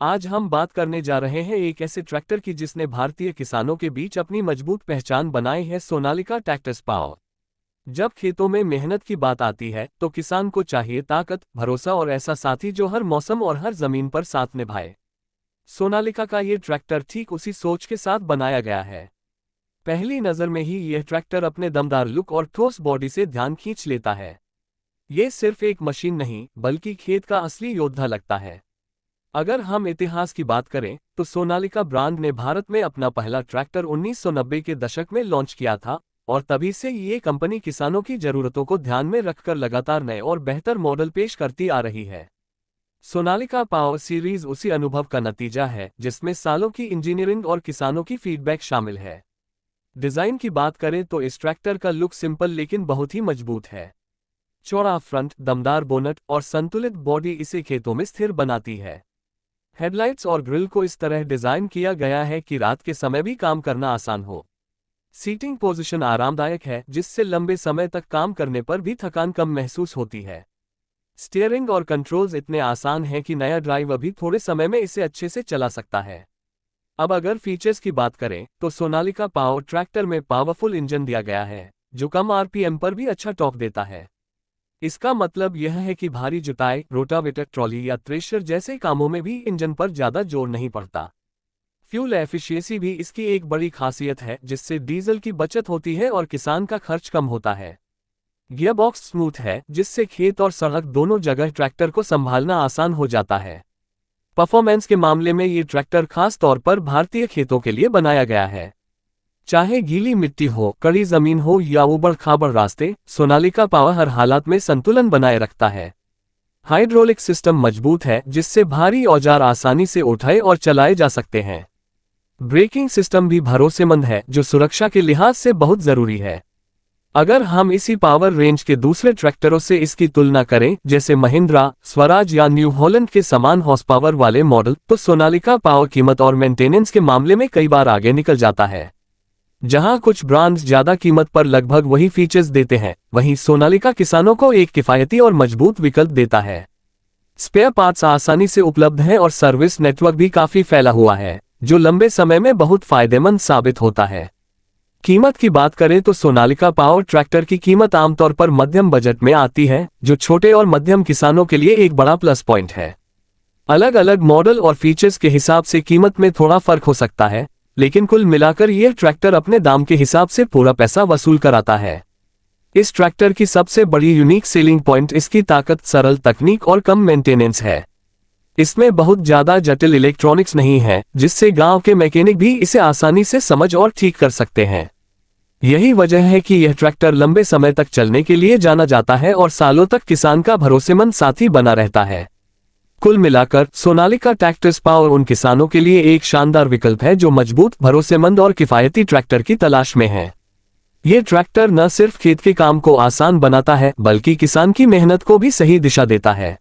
आज हम बात करने जा रहे हैं एक ऐसे ट्रैक्टर की जिसने भारतीय किसानों के बीच अपनी मजबूत पहचान बनाई है, सोनालिका ट्रैक्टर्स पावर। जब खेतों में मेहनत की बात आती है तो किसान को चाहिए ताकत, भरोसा और ऐसा साथी जो हर मौसम और हर जमीन पर साथ निभाए। सोनालिका का ये ट्रैक्टर ठीक उसी सोच के साथ बनाया गया है। पहली नज़र में ही यह ट्रैक्टर अपने दमदार लुक और ठोस बॉडी से ध्यान खींच लेता है। ये सिर्फ एक मशीन नहीं बल्कि खेत का असली योद्धा लगता है। अगर हम इतिहास की बात करें तो सोनालिका ब्रांड ने भारत में अपना पहला ट्रैक्टर 1990 के दशक में लॉन्च किया था और तभी से ये कंपनी किसानों की जरूरतों को ध्यान में रखकर लगातार नए और बेहतर मॉडल पेश करती आ रही है। सोनालिका पावर सीरीज उसी अनुभव का नतीजा है जिसमें सालों की इंजीनियरिंग और किसानों की फीडबैक शामिल है। डिजाइन की बात करें तो इस ट्रैक्टर का लुक सिंपल लेकिन बहुत ही मजबूत है। चौड़ा फ्रंट, दमदार बोनट और संतुलित बॉडी इसे खेतों में स्थिर बनाती है। हेडलाइट्स और ग्रिल को इस तरह डिजाइन किया गया है कि रात के समय भी काम करना आसान हो। सीटिंग पोजीशन आरामदायक है जिससे लंबे समय तक काम करने पर भी थकान कम महसूस होती है। स्टीयरिंग और कंट्रोल्स इतने आसान हैं कि नया ड्राइवर भी थोड़े समय में इसे अच्छे से चला सकता है। अब अगर फीचर्स की बात करें तो सोनालिका पावर ट्रैक्टर में पावरफुल इंजन दिया गया है जो कम आरपीएम पर भी अच्छा टॉर्क देता है। इसका मतलब यह है कि भारी जुताई, रोटावेटर, ट्रॉली या थ्रेशर जैसे कामों में भी इंजन पर ज्यादा जोर नहीं पड़ता। फ्यूल एफिशिएंसी भी इसकी एक बड़ी खासियत है जिससे डीजल की बचत होती है और किसान का खर्च कम होता है। गियरबॉक्स स्मूथ है जिससे खेत और सड़क दोनों जगह ट्रैक्टर को संभालना आसान हो जाता है। परफॉर्मेंस के मामले में ये ट्रैक्टर खास तौर पर भारतीय खेतों के लिए बनाया गया है। चाहे गीली मिट्टी हो, कड़ी जमीन हो या उबड़ खाबड़ रास्ते, सोनालिका पावर हर हालात में संतुलन बनाए रखता है। हाइड्रोलिक सिस्टम मजबूत है जिससे भारी औजार आसानी से उठाए और चलाए जा सकते हैं। ब्रेकिंग सिस्टम भी भरोसेमंद है जो सुरक्षा के लिहाज से बहुत जरूरी है। अगर हम इसी पावर रेंज के दूसरे ट्रैक्टरों से इसकी तुलना करें जैसे महिंद्रा, स्वराज या न्यू हॉलैंड के समान हॉर्स पावर वाले मॉडल, तो सोनालिका पावर कीमत और मेंटेनेंस के मामले में कई बार आगे निकल जाता है। जहां कुछ ब्रांड्स ज्यादा कीमत पर लगभग वही फीचर्स देते हैं, वहीं सोनालिका किसानों को एक किफायती और मजबूत विकल्प देता है। स्पेयर पार्ट्स आसानी से उपलब्ध हैं और सर्विस नेटवर्क भी काफी फैला हुआ है जो लंबे समय में बहुत फायदेमंद साबित होता है। कीमत की बात करें तो सोनालिका पावर ट्रैक्टर की कीमत आमतौर पर मध्यम बजट में आती है जो छोटे और मध्यम किसानों के लिए एक बड़ा प्लस पॉइंट है। अलग अलग मॉडल और फीचर्स के हिसाब से कीमत में थोड़ा फर्क हो सकता है, लेकिन कुल मिलाकर यह ट्रैक्टर अपने दाम के हिसाब से पूरा पैसा वसूल कराता है। इस ट्रैक्टर की सबसे बड़ी यूनिक सेलिंग पॉइंट इसकी ताकत, सरल तकनीक और कम मेंटेनेंस है। इसमें बहुत ज्यादा जटिल इलेक्ट्रॉनिक्स नहीं है जिससे गांव के मैकेनिक भी इसे आसानी से समझ और ठीक कर सकते हैं। यही वजह है कि यह ट्रैक्टर लंबे समय तक चलने के लिए जाना जाता है और सालों तक किसान का भरोसेमंद साथी बना रहता है। कुल मिलाकर सोनालिका ट्रैक्टर्स पावर उन किसानों के लिए एक शानदार विकल्प है जो मजबूत, भरोसेमंद और किफायती ट्रैक्टर की तलाश में हैं। ये ट्रैक्टर न सिर्फ खेत के काम को आसान बनाता है बल्कि किसान की मेहनत को भी सही दिशा देता है।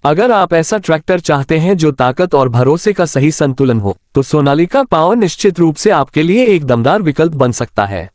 अगर आप ऐसा ट्रैक्टर चाहते हैं जो ताकत और भरोसे का सही संतुलन हो, तो सोनालिका पावर निश्चित रूप से आपके लिए एक दमदार विकल्प बन सकता है।